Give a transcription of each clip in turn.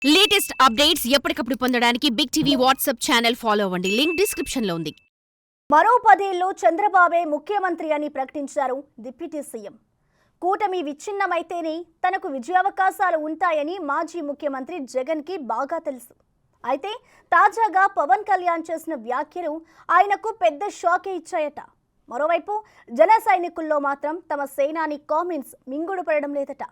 Latest updates ఎప్పటికప్పుడు పొందడానికి big TV WhatsApp channel follow అవ్వండి. లింక్ డిస్క్రిప్షన్ లో ఉంది. మరో 10 ఏళ్లు చంద్రబాబే ముఖ్యమంత్రి అని ప్రకటించారు డిప్యూటీ సీఎం. కూటమి విచ్ఛిన్నమైతేనే తనకు విజయావకాశాలు ఉంటాయని మాజీ ముఖ్యమంత్రి జగన్ కి బాగా తెలుసు. అయితే తాజాగా పవన్ కళ్యాణ్ చేసిన వ్యాఖ్యలు ఆయనకు పెద్ద షాకే ఇచ్చాయట. మరోవైపు జన సైనికుల్లో మాత్రం తమ సేనాని కామెంట్స్ మింగుడు పడడం లేదట.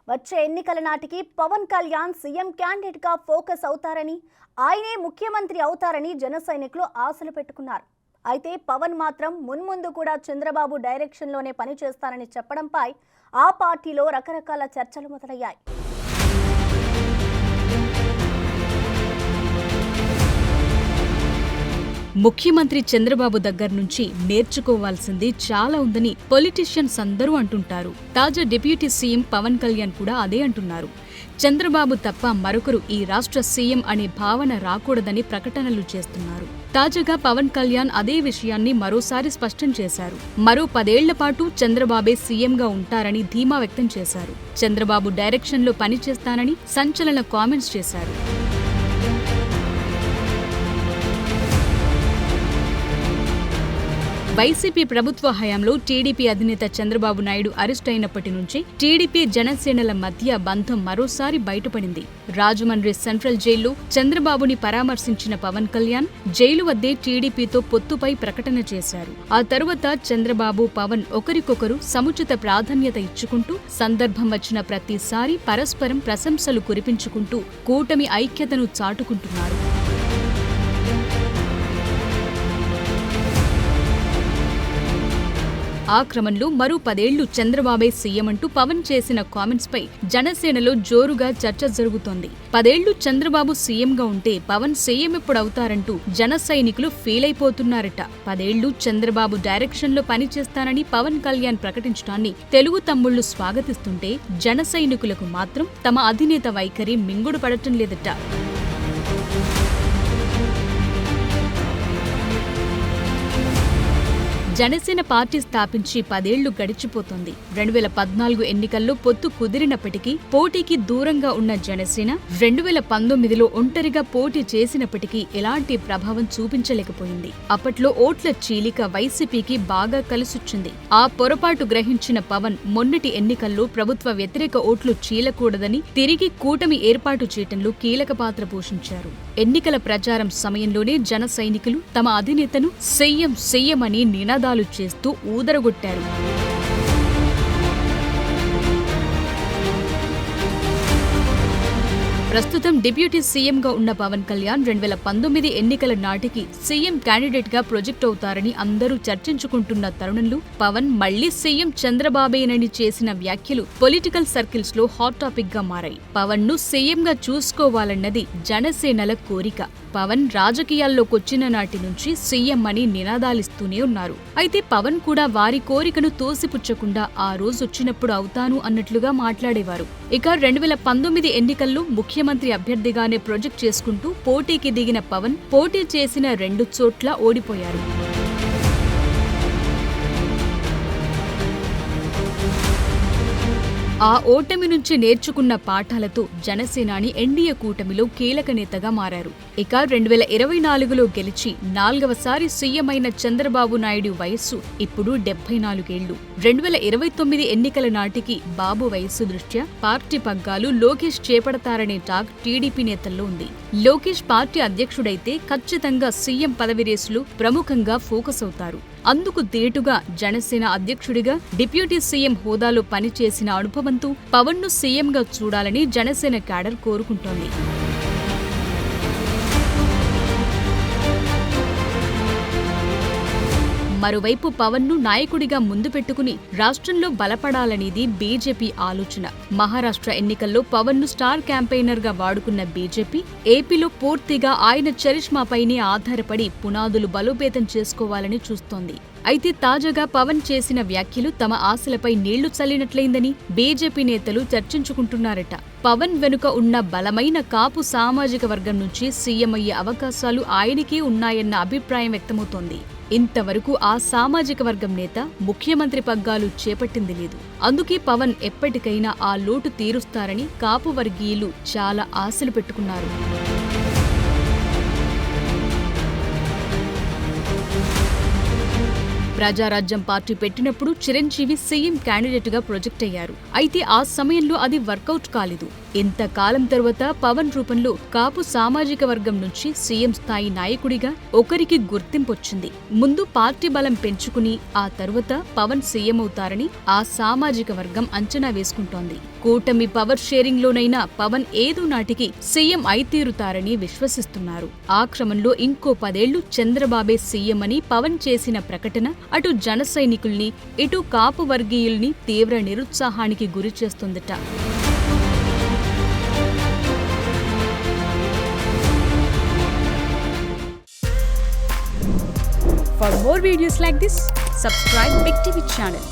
వచ్చే ఎన్నికల నాటికి పవన్ కళ్యాణ్ సీఎం క్యాండిడేట్ గా ఫోకస్ అవుతారని, ఆయనే ముఖ్యమంత్రి అవుతారని జన సైనికులు ఆశలు పెట్టుకున్నారు. అయితే పవన్ మాత్రం మున్ముందు కూడా చంద్రబాబు డైరెక్షన్లోనే పనిచేస్తారని చెప్పడంపై ఆ పార్టీలో రకరకాల చర్చలు మొదలయ్యాయి. ముఖ్యమంత్రి చంద్రబాబు దగ్గర నుంచి నేర్చుకోవాల్సింది చాలా ఉందని పొలిటీషియన్స్ అందరూ అంటుంటారు. తాజా డిప్యూటీ సీఎం పవన్ కళ్యాణ్ కూడా అదే అంటున్నారు. చంద్రబాబు తప్ప మరొకరు ఈ రాష్ట్ర సీఎం అనే భావన రాకూడదని ప్రకటనలు చేస్తున్నారు. తాజాగా పవన్ కళ్యాణ్ అదే విషయాన్ని మరోసారి స్పష్టం చేశారు. మరో 10 ఏళ్ల పాటు చంద్రబాబే సీఎంగా ఉంటారని ధీమా వ్యక్తం చేశారు. చంద్రబాబు డైరెక్షన్లో పనిచేస్తానని సంచలన కామెంట్స్ చేశారు. వైసీపీ ప్రభుత్వ హయాంలో టీడీపీ అధినేత చంద్రబాబు నాయుడు అరెస్ట్ అయినప్పటి నుంచి టీడీపీ జనసేనల మధ్య బంధం మరోసారి బయటపడింది. రాజమండ్రి సెంట్రల్ జైల్లో చంద్రబాబుని పరామర్శించిన పవన్ కళ్యాణ్ జైలు వద్దే టీడీపీతో పొత్తుపై ప్రకటన చేశారు. ఆ తరువాత చంద్రబాబు, పవన్ ఒకరికొకరు సముచిత ప్రాధాన్యత ఇచ్చుకుంటూ సందర్భం వచ్చిన ప్రతిసారి పరస్పరం ప్రశంసలు కురిపించుకుంటూ కూటమి ఐక్యతను చాటుకుంటున్నారు. ఆ క్రమంలో మరో 10 ఏళ్లు చంద్రబాబే సీఎం అంటూ పవన్ చేసిన కామెంట్స్ పై జనసేనలో జోరుగా చర్చ జరుగుతోంది. 10 ఏళ్లు చంద్రబాబు సీఎంగా ఉంటే పవన్ సీఎం ఎప్పుడవుతారంటూ జన సైనికులు ఫీల్ అయిపోతున్నారట. 10 ఏళ్లు చంద్రబాబు డైరెక్షన్లో పనిచేస్తానని పవన్ కళ్యాణ్ ప్రకటించడాన్ని తెలుగు తమ్ముళ్లు స్వాగతిస్తుంటే జన సైనికులకు మాత్రం తమ అధినేత వైఖరి మింగుడు పడటం లేదట. జనసేన పార్టీ స్థాపించి 10 ఏళ్లు గడిచిపోతోంది. 2014 ఎన్నికల్లో పొత్తు కుదిరినప్పటికీ పోటీకి దూరంగా ఉన్న జనసేన 2019లో ఒంటరిగా పోటీ చేసినప్పటికీ ఎలాంటి ప్రభావం చూపించలేకపోయింది. అప్పట్లో ఓట్ల చీలిక వైసీపీకి బాగా కలిసొచ్చింది. ఆ పొరపాటు గ్రహించిన పవన్ మొన్నటి ఎన్నికల్లో ప్రభుత్వ వ్యతిరేక ఓట్లు చీలకూడదని తిరిగి కూటమి ఏర్పాటు చేయటంలో కీలక పాత్ర పోషించారు. ఎన్నికల ప్రచారం సమయంలోనే జన సైనికులు తమ అధినేతను సీఎం సీఎం అని నినాదాలు చేస్తూ ఊదరగొట్టారు. ప్రస్తుతం డిప్యూటీ సీఎంగా ఉన్న పవన్ కళ్యాణ్ 2019 ఎన్నికల నాటికి సీఎం క్యాండిడేట్ గా ప్రొజెక్ట్ అవుతారని అందరూ చర్చించుకుంటున్న తరుణంలో పవన్ మళ్లీ సీఎం చంద్రబాబేనని చేసిన వ్యాఖ్యలు పొలిటికల్ సర్కిల్స్ లో హాట్ టాపిక్ గా మారాయి. పవన్ ను సీఎంగా చూసుకోవాలన్నది జనసేనల కోరిక. పవన్ రాజకీయాల్లోకొచ్చిన నాటి నుంచి సీఎం అని నినాదాలిస్తూనే ఉన్నారు. అయితే పవన్ కూడా వారి కోరికను తోసిపుచ్చకుండా ఆ రోజొచ్చినప్పుడు అవుతాను అన్నట్లుగా మాట్లాడేవారు. ఇక 2019 ఎన్నికల్లో ముఖ్యమంత్రి అభ్యర్థిగానే ప్రొజెక్ట్ చేసుకుంటూ పోటీకి దిగిన పవన్ పోటీ చేసిన 2 చోట్ల ఓడిపోయారు. ఆ ఓటమి నుంచి నేర్చుకున్న పాఠాలతో జనసేనాని ఎన్డీఏ కూటమిలో కీలక నేతగా మారారు. ఇక 2024లో గెలిచి 4వసారి సీఎం అయిన చంద్రబాబు నాయుడు వయస్సు ఇప్పుడు 74 ఏళ్లు. 2029 ఎన్నికల నాటికి బాబు వయస్సు దృష్ట్యా పార్టీ పగ్గాలు లోకేష్ చేపడతారనే టాక్ టీడీపీ నేతల్లో ఉంది. లోకేష్ పార్టీ అధ్యక్షుడైతే ఖచ్చితంగా సీఎం పదవి రేసులో ప్రముఖంగా ఫోకస్ అవుతారు. అందుకు దీటుగా జనసేన అధ్యక్షుడిగా డిప్యూటీ సీఎం హోదాలో పనిచేసిన అనుభవంతో పవన్ ను సీఎంగా చూడాలని జనసేన క్యాడర్ కోరుకుంటోంది. మరోవైపు పవన్ ను నాయకుడిగా ముందు పెట్టుకుని రాష్ట్రంలో బలపడాలనేది బీజేపీ ఆలోచన. మహారాష్ట్ర ఎన్నికల్లో పవన్ ను స్టార్ క్యాంపెయినర్ గా వాడుకున్న బీజేపీ ఏపీలో పూర్తిగా ఆయన చరిష్మాపైనే ఆధారపడి పునాదులు బలోపేతం చేసుకోవాలని చూస్తోంది. అయితే తాజాగా పవన్ చేసిన వ్యాఖ్యలు తమ ఆశలపై నీళ్లు చల్లినట్లయిందని బీజేపీ నేతలు చర్చించుకుంటున్నారట. పవన్ వెనుక ఉన్న బలమైన కాపు సామాజిక వర్గం నుంచి సీఎం అయ్యే అవకాశాలు ఆయనకే ఉన్నాయన్న అభిప్రాయం వ్యక్తమవుతోంది. ఇంతవరకు ఆ సామాజిక వర్గం నేత ముఖ్యమంత్రి పగ్గాలు చేపట్టింది లేదు. అందుకే పవన్ ఎప్పటికైనా ఆ లోటు తీరుస్తారని కాపు వర్గీయులు చాలా ఆశలు పెట్టుకున్నారు. ప్రజారాజ్యం పార్టీ పెట్టినప్పుడు చిరంజీవి సీఎం క్యాండిడేట్ గా ప్రొజెక్ట్ అయ్యారు. అయితే ఆ సమయంలో అది వర్కౌట్ కాలేదు. ఇంతకాలం తరువాత పవన్ రూపంలో కాపు సామాజిక వర్గం నుంచి సీఎం స్థాయి నాయకుడిగా ఒకరికి గుర్తింపొచ్చింది. ముందు పార్టీ బలం పెంచుకుని ఆ తరువాత పవన్ సీఎం అవుతారని ఆ సామాజిక వర్గం అంచనా వేసుకుంటోంది. కూటమి పవర్ షేరింగ్ లోనైనా పవన్ ఏదో నాటికి సీఎం అయితీరుతారని విశ్వసిస్తున్నారు. ఆ క్రమంలో ఇంకో 10 ఏళ్లు చంద్రబాబే సీఎం అని పవన్ చేసిన ప్రకటన అటు జన సైనికుల్ని ఇటు కాపు వర్గీయుల్ని తీవ్ర నిరుత్సాహానికి గురి చేస్తుందట. For more videos like this, subscribe Big TV channel.